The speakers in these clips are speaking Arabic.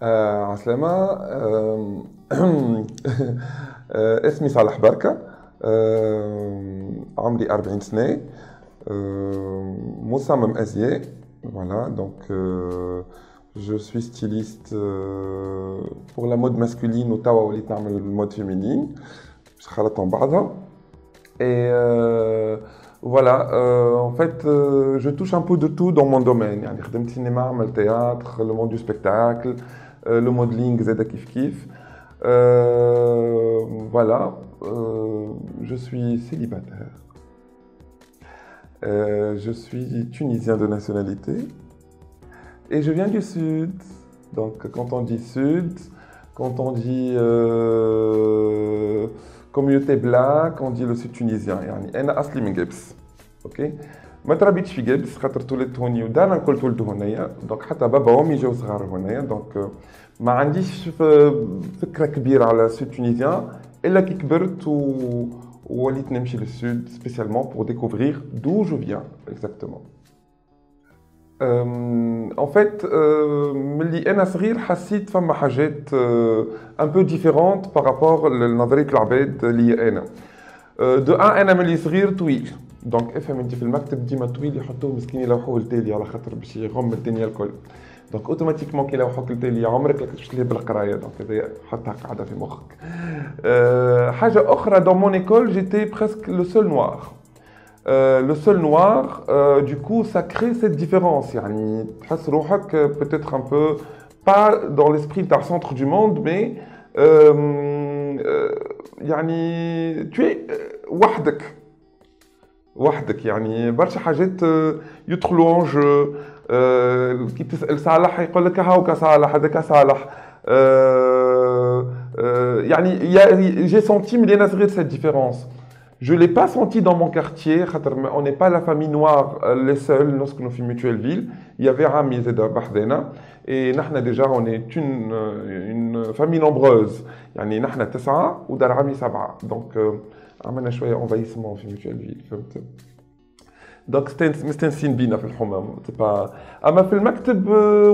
عسلامة. اسمي صالح بركة. عمري 40 سنة. مصمم أزياء. Voilà, donc je suis styliste pour la mode masculine وتوا وليت نعمل المود féminine. باش خلطهم بعضها. Et voilà, en fait, je touche un peu de tout dans mon domaine. يعني خدمت cinéma, عملت théâtre, le monde du spectacle, le modeling زادا كيف كيف. Voilà, je suis célibataire. Je suis tunisien de nationalité et je viens du sud. Donc quand on dit sud, quand on dit communauté black, on dit le sud tunisien. يعني أنا أصلي من قبس. أوكي؟ ما تربيتش في قبس خاطر تولدت هوني ودارنا الكل تولدوا هنايا، دونك حتى بابا وامي جاو صغار هنايا، دونك ما عنديش فكرة كبيرة على السود تونيزيان إلا كي كبرت ووليت نمشي للسود spécialement pour découvrir d'où je viens exactement. En fait, ملي أنا صغير حسيت فما حاجات un peu différentes par rapport لنظرية العباد ليا أنا. دو أنا ملي صغير طويل، دونك افهم أنت في المكتب ديما طويل يحطوه مسكين يلوحوه لتالي على خاطر باش يغم الدنيا الكل. دونك اوتوماتيكمون كي يلوحوك لتالي عمرك لك تشتلي بالقرايه، دونك هذا حطها قاعده في مخك. حاجه اخرى dans mon école j'étais presque le seul noir. Le seul noir, du coup ça crée cette différence. يعني تحس روحك peut-être un peu pas dans l'esprit تاع centre du monde mais يعني tu es وحدك يعني برشا حاجات يدخلوا اون جو. كي تسال صالح يقول لك هاوكا صالح هذاك صالح. يعني j'ai senti ملي انا صغير cette différence. Je l'ai pas senti dans mon quartier خاطر on n'est pas la famille noire les seuls نسكنوا في Mutuelleville. Il y avait عمي زاد بحذنا et نحن déjà on est une famille nombreuse. يعني نحن 9 ودار عمي 7 donc عملنا شويه انفايسمون في Mutuelleville فهمت. دونك مستنسين بينا في الحمام سي با. اما في المكتب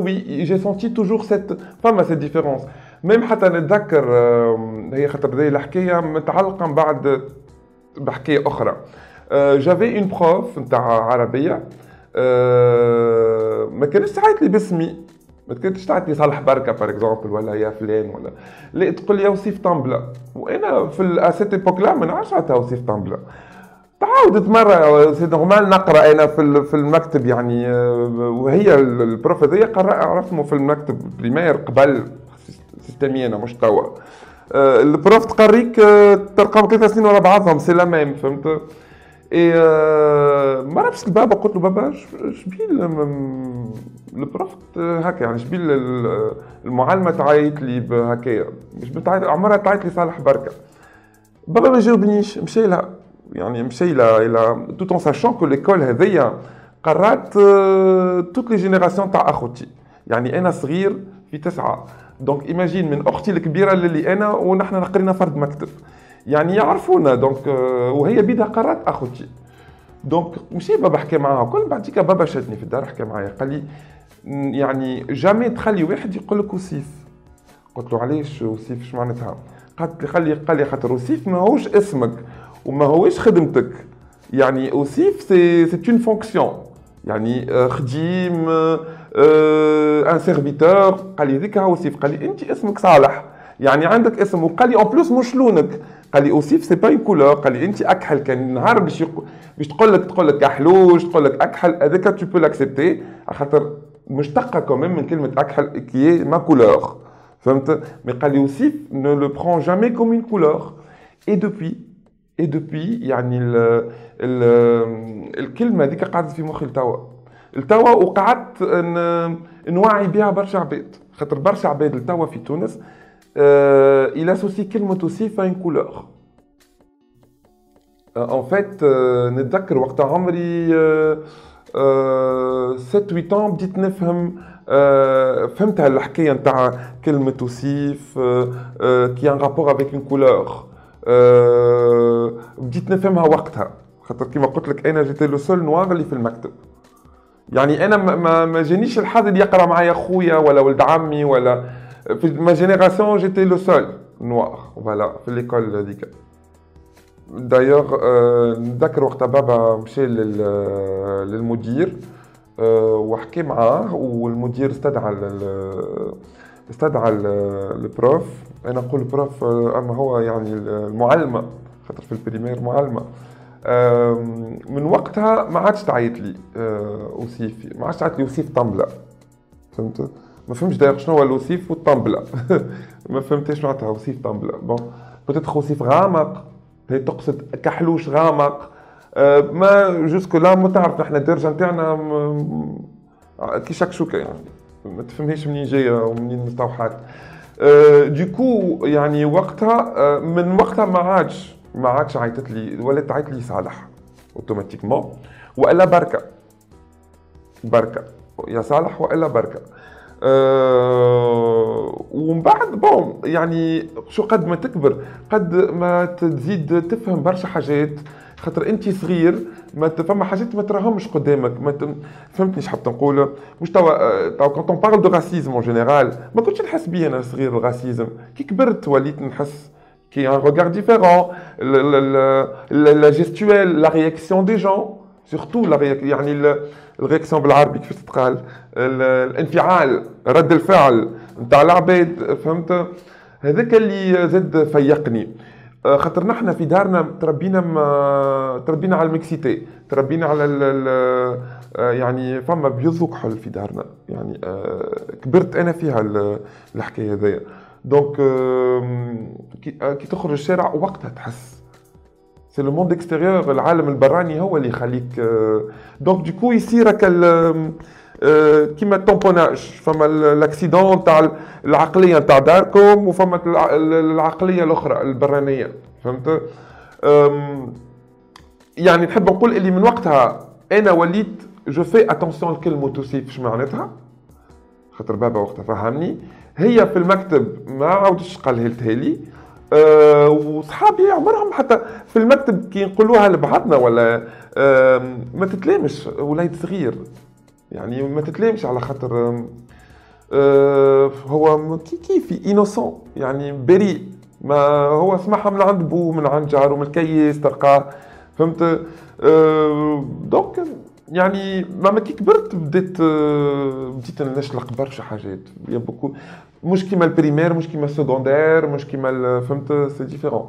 وي جي سونتي توجور فما سيت ديفيرونس. ميم حتى نتذكر هي خاطر هذه الحكايه متعلقه من بعد بحكايه اخرى. جافي اون بروف نتاع عربيه ما كانتش تعيط لي باسمي، ما كانتش تعيط لي صالح بركه بار اكزومبل ولا يا فلان ولا لا، تقول لي وصيف طنبله. وانا في اسيت ايبوك لا ما نعرفش عطاها وصيف طنبله. تعاودت مرة سي نورمال نقرا انا في المكتب يعني، وهي البروف هذيا عرفته في المكتب بريمير قبل سيستمي انا مش توا. البروف تقريك ترقم 3 سنين ورا بعضهم سي لا ميم فهمت. اي ما عرفتش البابا قلت له بابا شبيل البروف هكا يعني شبيل المعلمة تعيط لي بهكايا مش بتعيط عمرها تعيط لي صالح بركة. بابا ما جاوبنيش مشي لها يعني مشي الى tout en sachant que l'école هذيا قرات toutes les générations تاع اخوتي. يعني انا صغير في 9 دونك ايماجين من اختي الكبيره اللي انا ونحن نقرينا فرد مكتب يعني يعرفونا دونك وهي بيدها قرات اخوتي. دونك مشي بابا حكى معاها كل بعديك بابا شدني في الدار حكى معايا قال لي يعني جامي تخلي واحد يقول لك وصيف. قلت له علاش وصيف اش معناتها؟ قال لي خاطر وصيف ماهوش اسمك وما هوش خدمتك. يعني وصيف سي اون فونكسيون يعني خديم ان سيرفيتور. قال لي هذيك وصيف. قال لي انت اسمك صالح يعني عندك اسم. وقال لي اون بلوس مش لونك. قال لي وصيف سي با اون كولور. قال لي انت اكحل كان نهار باش تقول لك كحلوش تقول لك اكحل هذاك تو بو لاكسبتي خاطر مشتقه كمان من كلمه اكحل كي ما كولور فهمت. مي قال لي وصيف ne le prend jamais comme une couleur. Et depuis يعني الكلمه هذيك قعدت في مخي التوا وقعدت نوعي بها برشا عباد خاطر برشا عباد التوا في تونس il associe كلمه وصيف une couleur. En fait نتذكر وقت عمري 7-8 ans بديت نفهم فهمت هالحكايه نتاع كلمه وصيف كي ان رابور افيك اون كولور. بديت نفهمها وقتها خاطر كيما قلت لك انا جيت لو سول نوار اللي في المكتب. يعني انا ما جانيش الحظ اللي يقرا معايا خويا ولا ولد عمي ولا في ما جينيراسيون جيتي لو سول نوار فوالا في ليكول هذيك. دايوغ نتذكر وقتها بابا مشى للمدير وحكي معاه، والمدير استدعى البروف. انا نقول بروف اما هو يعني المعلمه، خاطر في البريمير معلمه. من وقتها ما عادش تعيط لي اوسيف، ما عادش تعيط لي اوسيف طنبله، فهمت؟ ما فهمتش داير شنو هو الوصيف والطنبله. ما فهمتش معناتها وصيف طنبله. بون بوتيتر وصيف غامق، هي تقصد كحلوش غامق. ما جوسكو لا ما تعرف نحن الدرجه نتاعنا كي شكشوكه يعني، ما تفهمهاش منين جايه ومنين مستوحات. ديكو يعني وقتها من وقتها ما عادش عيطت لي ولا تعيط لي صالح اوتوماتيكمون، والا بركه يا صالح والا بركه. ومن بعد بون يعني شو قد ما تكبر قد ما تزيد تفهم برشا حاجات، خاطر انت صغير ما فما حاجات ما تراهمش قدامك. فهمتني شحال نقول؟ مش توا كونت اون بارل دو راسيزم اون جينيرال ما كنتش نحس بيه انا صغير الراسيزم. كي كبرت وليت نحس كي ان روغار ديفيرون، لا جيستويل، لا رياكسيون دي جون سورتو يعني الرياكسيون بالعربي كيفاش تتقال، الانفعال، رد الفعل نتاع العباد، فهمت؟ هذاك اللي زاد فيقني. خاطر نحن في دارنا تربينا على المكسيتي، تربينا على يعني فما بيض وكحل في دارنا يعني. كبرت انا فيها الحكايه هذيا. دونك كي تخرج الشارع وقتها تحس سي لو موند اكستيريور، العالم البراني هو اللي يخليك. دونك ديكو يصير كيما التومبوناج، فما الاكسيدون تاع العقليه تاع داركم وفما العقليه الاخرى البرانيه، فهمت؟ يعني نحب نقول اللي من وقتها انا وليت جو في اتونسيون لكلمه توصيف اش معناتها، خاطر بابا وقتها فهمني. هي في المكتب ما عاودش قالها لي. وصحابي عمرهم حتى في المكتب كي نقولوها لبعضنا ولا ما تتلامش وليد صغير يعني، ما تتلامش على خاطر هو كيفي انوسون يعني بريء، ما هو سمعها من عند بوه من عند جاره من الكيس تلقاه، فهمت؟ دونك يعني ما كي كبرت بديت نشلق برشا حاجات يا بوكو، مش كيما البريمير، مش كيما السكوندير، مش كيما فهمت؟ سي ديفيرون.